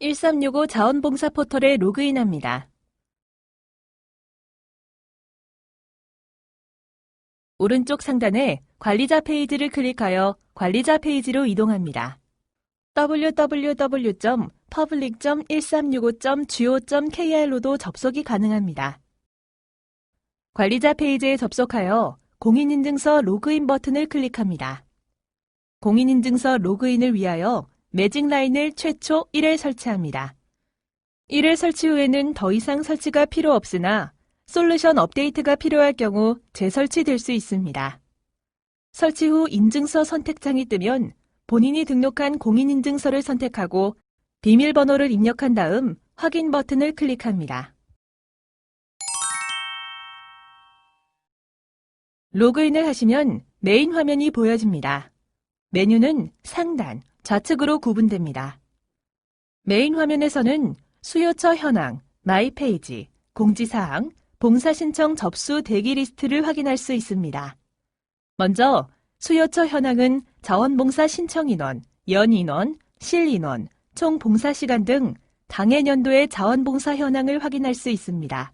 1365 자원봉사 포털에 로그인합니다. 오른쪽 상단에 관리자 페이지를 클릭하여 관리자 페이지로 이동합니다. www.public.1365.go.kr로도 접속이 가능합니다. 관리자 페이지에 접속하여 공인인증서 로그인 버튼을 클릭합니다. 공인인증서 로그인을 위하여 매직 라인을 최초 1회 설치합니다. 1회 설치 후에는 더 이상 설치가 필요 없으나 솔루션 업데이트가 필요할 경우 재설치될 수 있습니다. 설치 후 인증서 선택창이 뜨면 본인이 등록한 공인인증서를 선택하고 비밀번호를 입력한 다음 확인 버튼을 클릭합니다. 로그인을 하시면 메인 화면이 보여집니다. 메뉴는 상단, 좌측으로 구분됩니다. 메인 화면에서는 수요처 현황, 마이 페이지, 공지사항, 봉사신청 접수 대기 리스트를 확인할 수 있습니다. 먼저 수요처 현황은 자원봉사 신청인원, 연인원, 실인원, 총 봉사시간 등 당해 연도의 자원봉사 현황을 확인할 수 있습니다.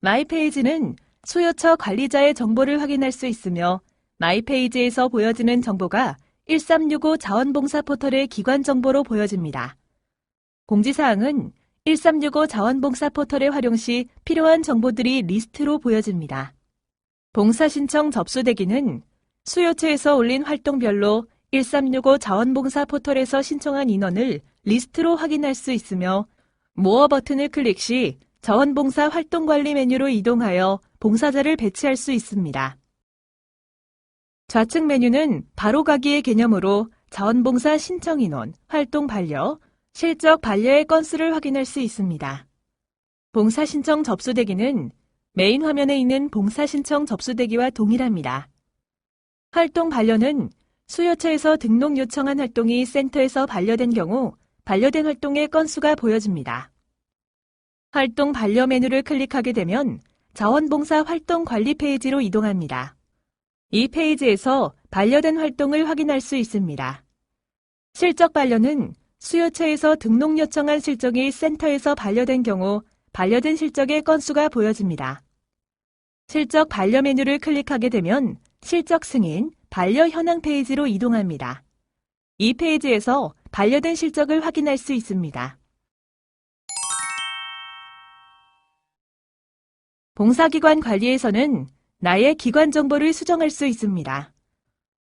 마이 페이지는 수요처 관리자의 정보를 확인할 수 있으며 마이 페이지에서 보여지는 정보가 1365 자원봉사 포털의 기관 정보로 보여집니다. 공지사항은 1365 자원봉사 포털의 활용 시 필요한 정보들이 리스트로 보여집니다. 봉사신청 접수 대기는 수요처에서 올린 활동별로 1365 자원봉사 포털에서 신청한 인원을 리스트로 확인할 수 있으며 모어 버튼을 클릭 시 자원봉사 활동관리 메뉴로 이동하여 봉사자를 배치할 수 있습니다. 좌측 메뉴는 바로가기의 개념으로 자원봉사 신청인원, 활동 반려, 실적 반려의 건수를 확인할 수 있습니다. 봉사신청 접수대기는 메인 화면에 있는 봉사신청 접수대기와 동일합니다. 활동 반려는 수요처에서 등록 요청한 활동이 센터에서 반려된 경우 반려된 활동의 건수가 보여집니다. 활동 반려 메뉴를 클릭하게 되면 자원봉사 활동 관리 페이지로 이동합니다. 이 페이지에서 반려된 활동을 확인할 수 있습니다. 실적 반려는 수요처에서 등록 요청한 실적이 센터에서 반려된 경우 반려된 실적의 건수가 보여집니다. 실적 반려 메뉴를 클릭하게 되면 실적 승인, 반려 현황 페이지로 이동합니다. 이 페이지에서 반려된 실적을 확인할 수 있습니다. 봉사기관 관리에서는 나의 기관 정보를 수정할 수 있습니다.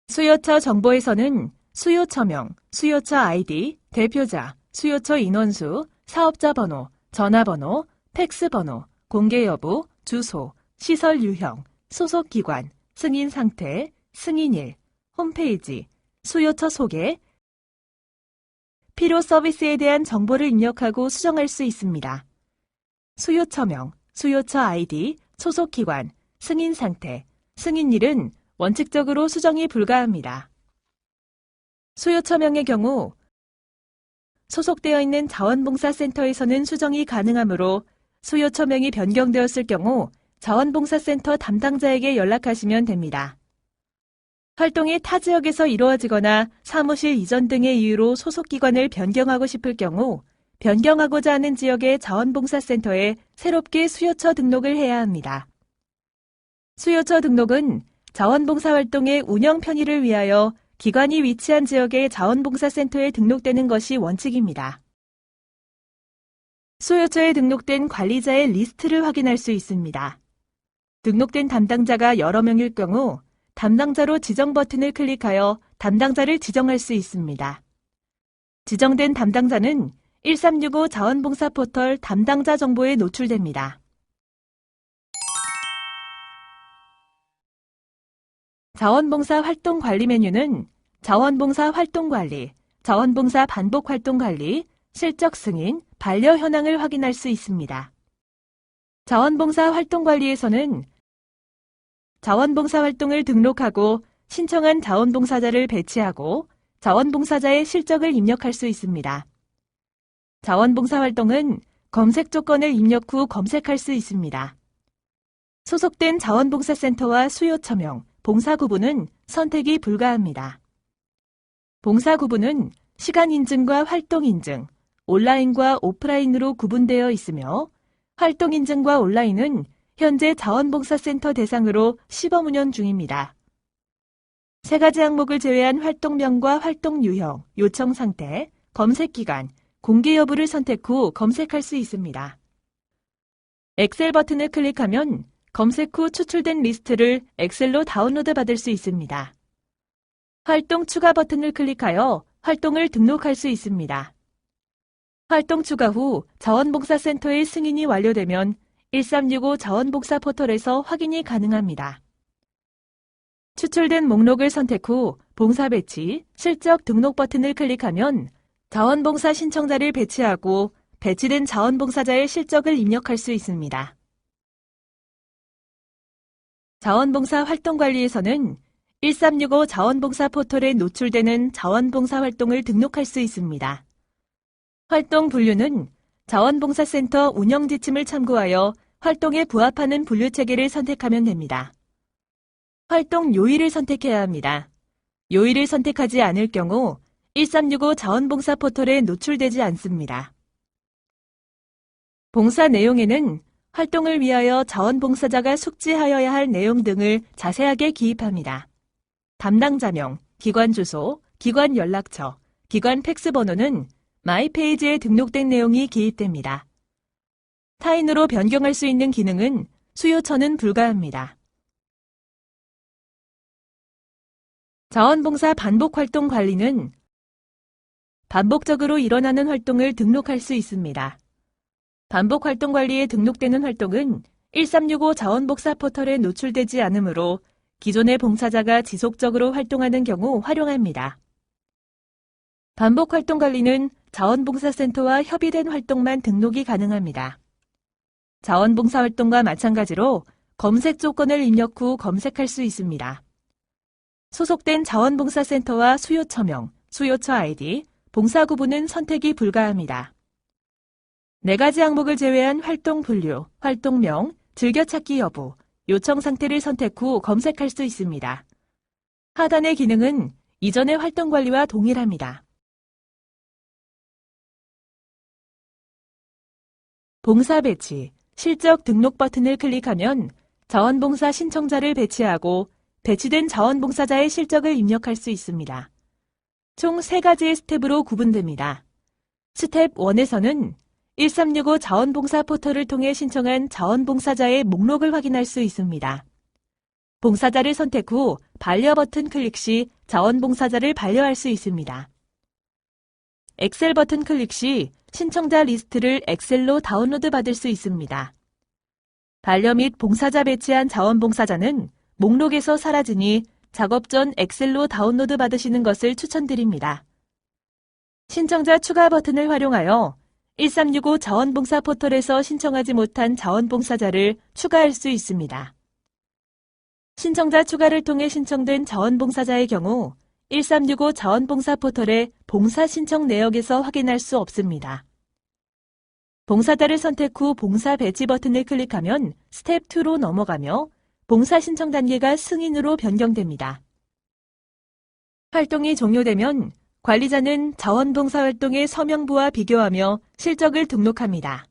수요처 정보에서는 수요처명, 수요처 아이디, 대표자, 수요처 인원수, 사업자 번호, 전화번호, 팩스 번호, 공개 여부, 주소, 시설 유형, 소속 기관, 승인 상태, 승인일, 홈페이지, 수요처 소개, 필요 서비스에 대한 정보를 입력하고 수정할 수 있습니다. 수요처명, 수요처 아이디, 소속 기관, 승인 상태, 승인일은 원칙적으로 수정이 불가합니다. 수요처명의 경우 소속되어 있는 자원봉사센터에서는 수정이 가능하므로 수요처명이 변경되었을 경우 자원봉사센터 담당자에게 연락하시면 됩니다. 활동이 타 지역에서 이루어지거나 사무실 이전 등의 이유로 소속기관을 변경하고 싶을 경우 변경하고자 하는 지역의 자원봉사센터에 새롭게 수요처 등록을 해야 합니다. 수요처 등록은 자원봉사활동의 운영 편의를 위하여 기관이 위치한 지역의 자원봉사센터에 등록되는 것이 원칙입니다. 수요처에 등록된 관리자의 리스트를 확인할 수 있습니다. 등록된 담당자가 여러 명일 경우 담당자로 지정 버튼을 클릭하여 담당자를 지정할 수 있습니다. 지정된 담당자는 1365 자원봉사 포털 담당자 정보에 노출됩니다. 자원봉사 활동관리 메뉴는 자원봉사 활동관리, 자원봉사 반복활동관리, 실적 승인, 반려 현황을 확인할 수 있습니다. 자원봉사 활동관리에서는 자원봉사 활동을 등록하고 신청한 자원봉사자를 배치하고 자원봉사자의 실적을 입력할 수 있습니다. 자원봉사 활동은 검색 조건을 입력 후 검색할 수 있습니다. 소속된 자원봉사센터와 수요처명, 봉사 구분은 선택이 불가합니다. 봉사 구분은 시간 인증과 활동 인증, 온라인과 오프라인으로 구분되어 있으며 활동 인증과 온라인은 현재 자원봉사센터 대상으로 시범 운영 중입니다. 세 가지 항목을 제외한 활동명과 활동 유형, 요청 상태, 검색 기간, 공개 여부를 선택 후 검색할 수 있습니다. 엑셀 버튼을 클릭하면 검색 후 추출된 리스트를 엑셀로 다운로드 받을 수 있습니다. 활동 추가 버튼을 클릭하여 활동을 등록할 수 있습니다. 활동 추가 후 자원봉사센터의 승인이 완료되면 1365 자원봉사 포털에서 확인이 가능합니다. 추출된 목록을 선택 후 봉사 배치, 실적 등록 버튼을 클릭하면 자원봉사 신청자를 배치하고 배치된 자원봉사자의 실적을 입력할 수 있습니다. 자원봉사 활동관리에서는 1365 자원봉사 포털에 노출되는 자원봉사 활동을 등록할 수 있습니다. 활동 분류는 자원봉사센터 운영 지침을 참고하여 활동에 부합하는 분류 체계를 선택하면 됩니다. 활동 요일을 선택해야 합니다. 요일을 선택하지 않을 경우 1365 자원봉사 포털에 노출되지 않습니다. 봉사 내용에는 활동을 위하여 자원봉사자가 숙지하여야 할 내용 등을 자세하게 기입합니다. 담당자명, 기관 주소, 기관 연락처, 기관 팩스 번호는 마이페이지에 등록된 내용이 기입됩니다. 타인으로 변경할 수 있는 기능은 수요처는 불가합니다. 자원봉사 반복활동 관리는 반복적으로 일어나는 활동을 등록할 수 있습니다. 반복활동 관리에 등록되는 활동은 1365 자원봉사 포털에 노출되지 않으므로 기존의 봉사자가 지속적으로 활동하는 경우 활용합니다. 반복활동 관리는 자원봉사센터와 협의된 활동만 등록이 가능합니다. 자원봉사 활동과 마찬가지로 검색 조건을 입력 후 검색할 수 있습니다. 소속된 자원봉사센터와 수요처명, 수요처 아이디, 봉사 구분은 선택이 불가합니다. 4가지 항목을 제외한 활동 분류, 활동명, 즐겨찾기 여부, 요청 상태를 선택 후 검색할 수 있습니다. 하단의 기능은 이전의 활동 관리와 동일합니다. 봉사 배치, 실적 등록 버튼을 클릭하면 자원봉사 신청자를 배치하고 배치된 자원봉사자의 실적을 입력할 수 있습니다. 총 3가지의 스텝으로 구분됩니다. 스텝 1에서는 1365 자원봉사 포털을 통해 신청한 자원봉사자의 목록을 확인할 수 있습니다. 봉사자를 선택 후 반려 버튼 클릭 시 자원봉사자를 반려할 수 있습니다. 엑셀 버튼 클릭 시 신청자 리스트를 엑셀로 다운로드 받을 수 있습니다. 반려 및 봉사자 배치한 자원봉사자는 목록에서 사라지니 작업 전 엑셀로 다운로드 받으시는 것을 추천드립니다. 신청자 추가 버튼을 활용하여 1365 자원봉사 포털에서 신청하지 못한 자원봉사자를 추가할 수 있습니다. 신청자 추가를 통해 신청된 자원봉사자의 경우 1365 자원봉사 포털의 봉사 신청 내역에서 확인할 수 없습니다. 봉사자를 선택 후 봉사 배치 버튼을 클릭하면 스텝 2로 넘어가며 봉사 신청 단계가 승인으로 변경됩니다. 활동이 종료되면 관리자는 자원봉사 활동의 서명부와 비교하며 실적을 등록합니다.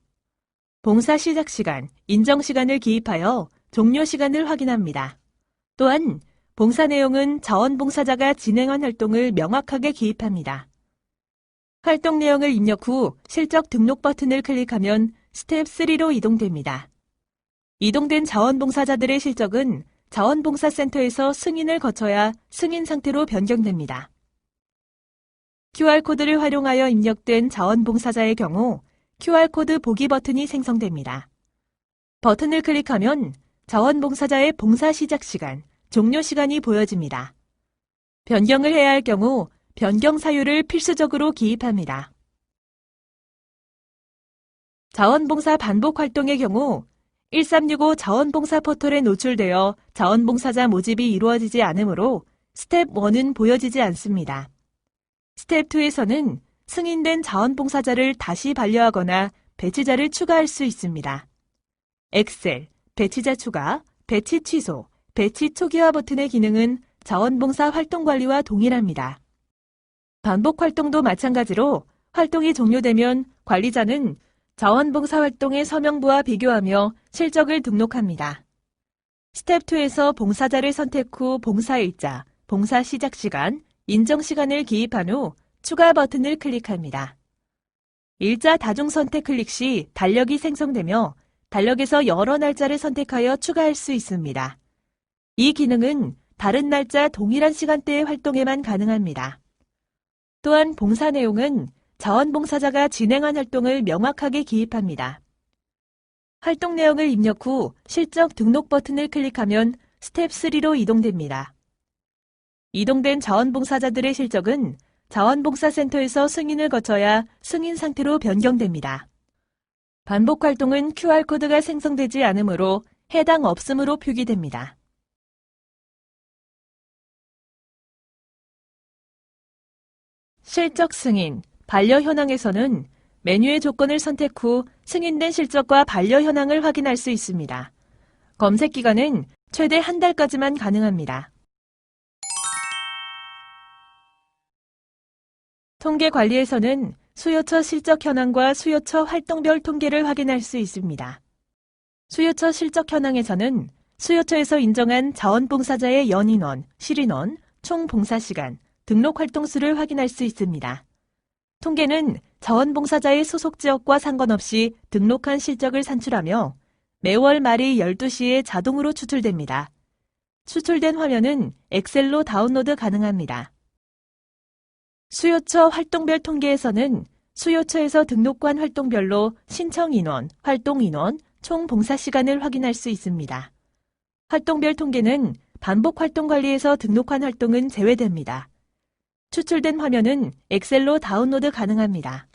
봉사 시작 시간, 인정 시간을 기입하여 종료 시간을 확인합니다. 또한 봉사 내용은 자원봉사자가 진행한 활동을 명확하게 기입합니다. 활동 내용을 입력 후 실적 등록 버튼을 클릭하면 스텝 3로 이동됩니다. 이동된 자원봉사자들의 실적은 자원봉사센터에서 승인을 거쳐야 승인 상태로 변경됩니다. QR코드를 활용하여 입력된 자원봉사자의 경우 QR코드 보기 버튼이 생성됩니다. 버튼을 클릭하면 자원봉사자의 봉사 시작 시간, 종료 시간이 보여집니다. 변경을 해야 할 경우 변경 사유를 필수적으로 기입합니다. 자원봉사 반복 활동의 경우 1365 자원봉사 포털에 노출되어 자원봉사자 모집이 이루어지지 않으므로 스텝 1은 보여지지 않습니다. 스텝 2에서는 승인된 자원봉사자를 다시 반려하거나 배치자를 추가할 수 있습니다. 엑셀, 배치자 추가, 배치 취소, 배치 초기화 버튼의 기능은 자원봉사 활동 관리와 동일합니다. 반복 활동도 마찬가지로 활동이 종료되면 관리자는 자원봉사활동의 서명부와 비교하며 실적을 등록합니다. 스텝 2에서 봉사자를 선택 후 봉사일자, 봉사 시작 시간, 인정 시간을 기입한 후 추가 버튼을 클릭합니다. 일자 다중 선택 클릭 시 달력이 생성되며 달력에서 여러 날짜를 선택하여 추가할 수 있습니다. 이 기능은 다른 날짜 동일한 시간대의 활동에만 가능합니다. 또한 봉사 내용은 자원봉사자가 진행한 활동을 명확하게 기입합니다. 활동 내용을 입력 후 실적 등록 버튼을 클릭하면 스텝 3로 이동됩니다. 이동된 자원봉사자들의 실적은 자원봉사센터에서 승인을 거쳐야 승인 상태로 변경됩니다. 반복 활동은 QR코드가 생성되지 않으므로 해당 없음으로 표기됩니다. 실적 승인, 반려 현황에서는 메뉴의 조건을 선택 후 승인된 실적과 반려 현황을 확인할 수 있습니다. 검색 기간은 최대 한 달까지만 가능합니다. 통계 관리에서는 수요처 실적 현황과 수요처 활동별 통계를 확인할 수 있습니다. 수요처 실적 현황에서는 수요처에서 인정한 자원봉사자의 연인원, 실인원, 총 봉사시간, 등록 활동수를 확인할 수 있습니다. 통계는 자원봉사자의 소속 지역과 상관없이 등록한 실적을 산출하며 매월 말이 12시에 자동으로 추출됩니다. 추출된 화면은 엑셀로 다운로드 가능합니다. 수요처 활동별 통계에서는 수요처에서 등록한 활동별로 신청 인원, 활동 인원, 총 봉사 시간을 확인할 수 있습니다. 활동별 통계는 반복 활동 관리에서 등록한 활동은 제외됩니다. 추출된 화면은 엑셀로 다운로드 가능합니다.